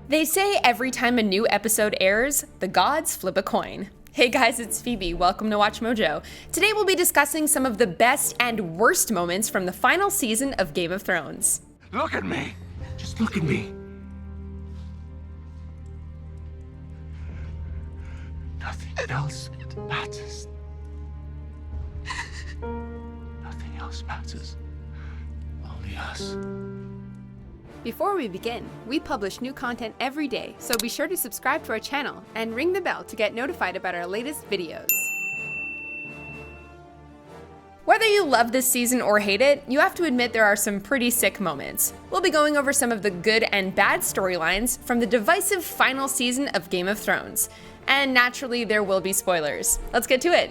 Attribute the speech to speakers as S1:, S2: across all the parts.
S1: They say every time a new episode airs, the gods flip a coin. Hey guys, it's Phoebe. Welcome to Watch Mojo. Today we'll be discussing some of the best and worst moments from the final season of Game of Thrones.
S2: Look at me! Just look at me. Nothing else matters. Nothing else matters. Only us.
S1: Before we begin, we publish new content every day, so be sure to subscribe to our channel and ring the bell to get notified about our latest videos. Whether you love this season or hate it, you have to admit there are some pretty sick moments. We'll be going over some of the good and bad storylines from the divisive final season of Game of Thrones. And naturally, there will be spoilers. Let's get to it.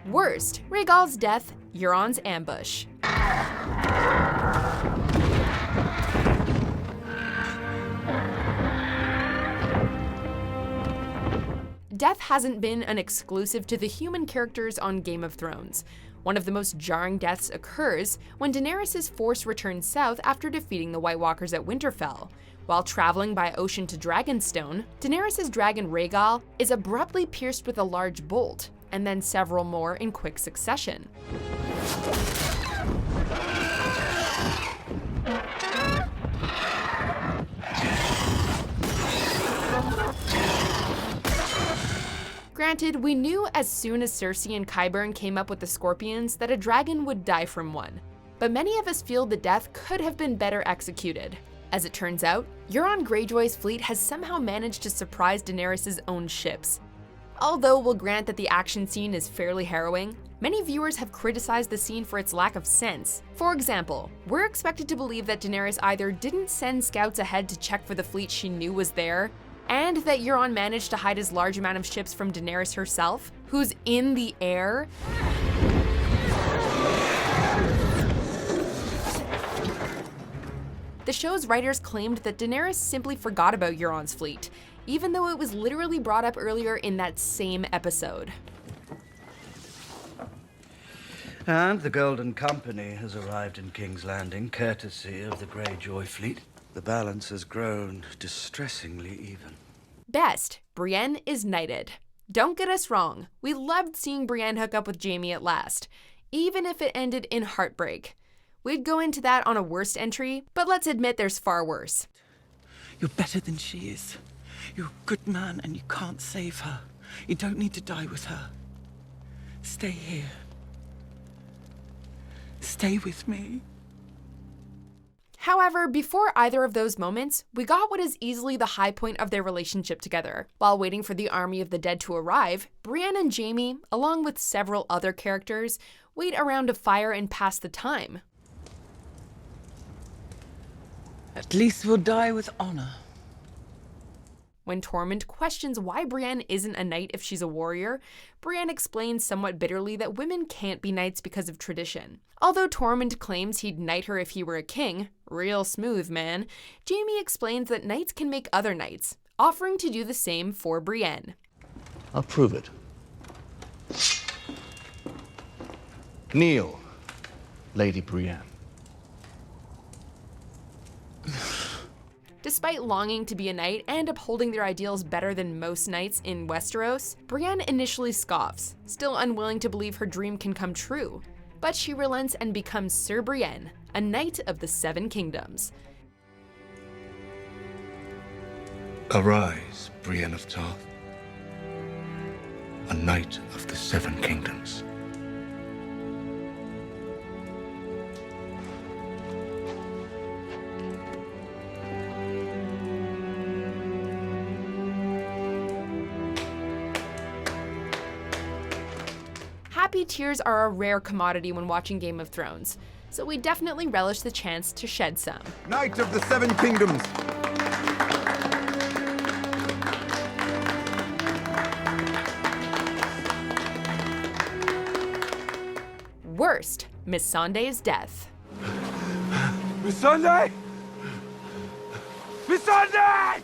S1: Worst, Rhaegal's death, Euron's ambush. Death hasn't been an exclusive to the human characters on Game of Thrones. One of the most jarring deaths occurs when Daenerys' force returns south after defeating the White Walkers at Winterfell. While traveling by ocean to Dragonstone, Daenerys' dragon Rhaegal is abruptly pierced with a large bolt, and then several more in quick succession. Granted, we knew as soon as Cersei and Qyburn came up with the scorpions that a dragon would die from one, but many of us feel the death could have been better executed. As it turns out, Euron Greyjoy's fleet has somehow managed to surprise Daenerys' own ships. Although we'll grant that the action scene is fairly harrowing, many viewers have criticized the scene for its lack of sense. For example, we're expected to believe that Daenerys either didn't send scouts ahead to check for the fleet she knew was there, and that Euron managed to hide his large amount of ships from Daenerys herself, who's in the air. The show's writers claimed that Daenerys simply forgot about Euron's fleet, even though it was literally brought up earlier in that same episode.
S3: And the Golden Company has arrived in King's Landing, courtesy of the Greyjoy fleet. The balance has grown distressingly even.
S1: Best, Brienne is knighted. Don't get us wrong, we loved seeing Brienne hook up with Jaime at last, even if it ended in heartbreak. We'd go into that on a worst entry, but let's admit there's far worse.
S4: You're better than she is. You're a good man and you can't save her. You don't need to die with her. Stay here. Stay with me.
S1: However, before either of those moments, we got what is easily the high point of their relationship together. While waiting for the army of the dead to arrive, Brienne and Jaime, along with several other characters, wait around a fire and pass the time.
S4: At least we'll die with honor.
S1: When Tormund questions why Brienne isn't a knight if she's a warrior, Brienne explains somewhat bitterly that women can't be knights because of tradition. Although Tormund claims he'd knight her if he were a king, real smooth man, Jaime explains that knights can make other knights, offering to do the same for Brienne.
S2: I'll prove it. Kneel, Lady Brienne.
S1: Despite longing to be a knight and upholding their ideals better than most knights in Westeros, Brienne initially scoffs, still unwilling to believe her dream can come true. But she relents and becomes Sir Brienne, a knight of the Seven Kingdoms.
S2: Arise, Brienne of Tarth, a knight of the Seven Kingdoms.
S1: Happy tears are a rare commodity when watching Game of Thrones, so we definitely relish the chance to shed some.
S5: Knight of the Seven Kingdoms!
S1: Worst, Missandeis' death.
S5: Missandei! Missandei!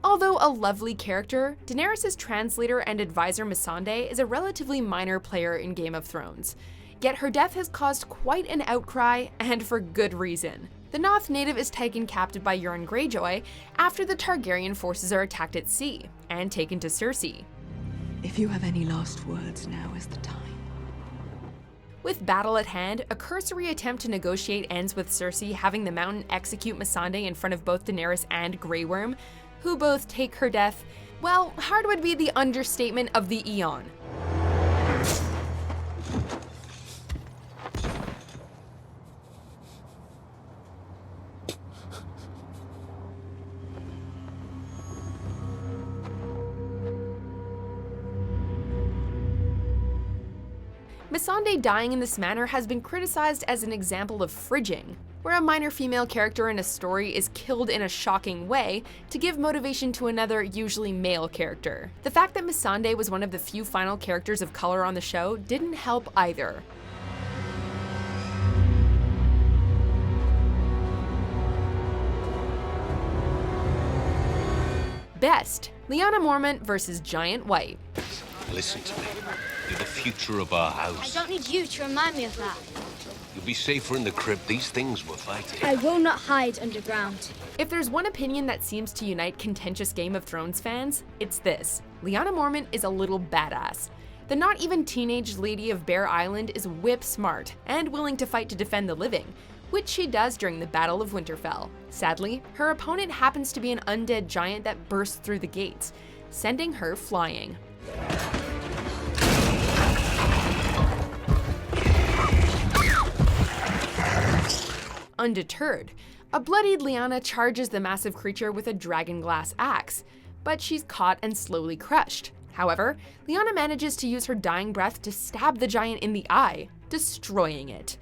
S1: Although a lovely character, Daenerys' translator and advisor Missandei is a relatively minor player in Game of Thrones. Yet her death has caused quite an outcry, and for good reason. The Noth native is taken captive by Euron Greyjoy after the Targaryen forces are attacked at sea and taken to Cersei.
S6: If you have any last words, now is the time.
S1: With battle at hand, a cursory attempt to negotiate ends with Cersei having the Mountain execute Missandei in front of both Daenerys and Grey Worm, who both take her death. Well, hard would be the understatement of the eon. Missandei dying in this manner has been criticized as an example of fridging, where a minor female character in a story is killed in a shocking way to give motivation to another, usually male character. The fact that Missandei was one of the few final characters of color on the show didn't help either. Best: Lyanna Mormont versus Giant White.
S7: Listen to me. You're the future of our
S8: I
S7: house.
S8: don't need you to remind me of that.
S7: You'll be safer in the crypt. These things were fighting.
S8: I will not hide underground.
S1: If there's one opinion that seems to unite contentious Game of Thrones fans, it's this: Lyanna Mormont is a little badass. The not even teenage lady of Bear Island is whip smart and willing to fight to defend the living, which she does during the Battle of Winterfell. Sadly, her opponent happens to be an undead giant that bursts through the gates, sending her flying. Undeterred, a bloodied Lyanna charges the massive creature with a dragonglass axe, but she's caught and slowly crushed. However, Lyanna manages to use her dying breath to stab the giant in the eye, destroying it.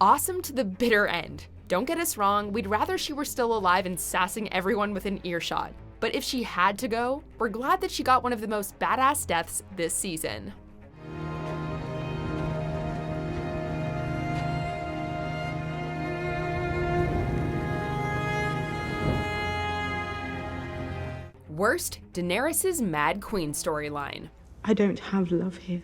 S1: Awesome to the bitter end. Don't get us wrong, we'd rather she were still alive and sassing everyone within earshot. But if she had to go, we're glad that she got one of the most badass deaths this season. Worst: Daenerys' Mad Queen storyline.
S6: I don't have love here.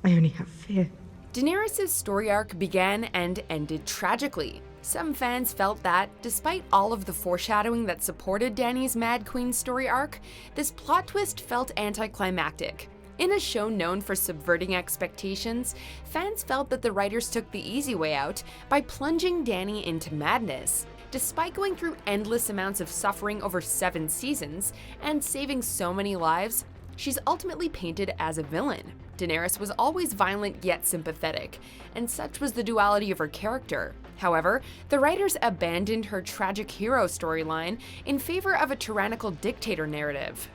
S6: I only have fear.
S1: Daenerys' story arc began and ended tragically. Some fans felt that, despite all of the foreshadowing that supported Dany's Mad Queen story arc, this plot twist felt anticlimactic. In a show known for subverting expectations, fans felt that the writers took the easy way out by plunging Dany into madness. Despite going through endless amounts of suffering over 7 seasons and saving so many lives, she's ultimately painted as a villain. Daenerys was always violent yet sympathetic, and such was the duality of her character. However, the writers abandoned her tragic hero storyline in favor of a tyrannical dictator narrative.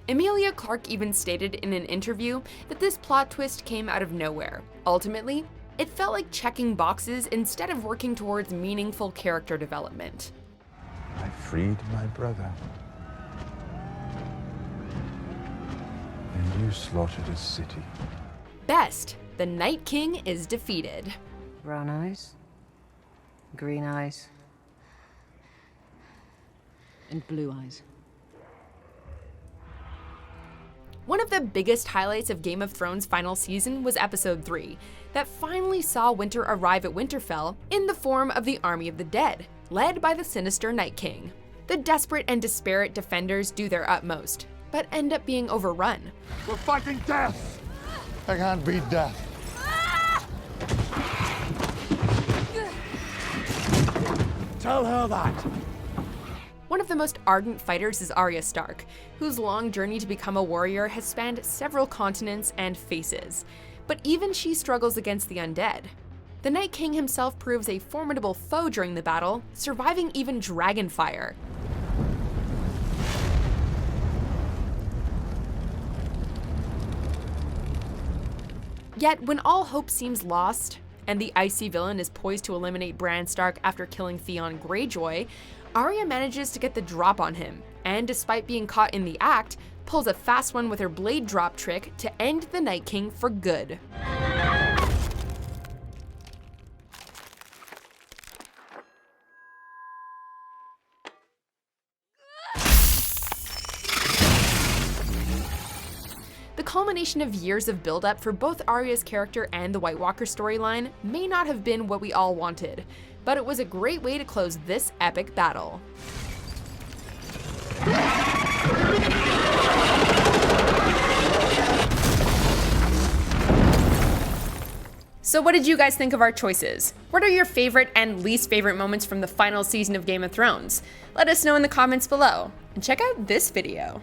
S1: Emilia Clarke even stated in an interview that this plot twist came out of nowhere. Ultimately, it felt like checking boxes instead of working towards meaningful character development.
S5: I freed my brother. And you slaughtered a city.
S1: Best: the Night King is defeated.
S9: Brown eyes, green eyes, and blue eyes.
S1: One of the biggest highlights of Game of Thrones' final season was Episode 3, that finally saw winter arrive at Winterfell in the form of the Army of the Dead, led by the sinister Night King. The desperate and disparate defenders do their utmost, but end up being overrun.
S5: We're fighting death!
S2: I can't beat death.
S5: Tell her that!
S1: One of the most ardent fighters is Arya Stark, whose long journey to become a warrior has spanned several continents and faces. But even she struggles against the undead. The Night King himself proves a formidable foe during the battle, surviving even dragonfire. Yet, when all hope seems lost, and the icy villain is poised to eliminate Bran Stark after killing Theon Greyjoy, Arya manages to get the drop on him, and despite being caught in the act, pulls a fast one with her blade drop trick to end the Night King for good. culmination of years of build-up for both Arya's character and the White Walker storyline may not have been what we all wanted, but it was a great way to close this epic battle. So what did you guys think of our choices? What are your favorite and least favorite moments from the final season of Game of Thrones? Let us know in the comments below, and check out this video.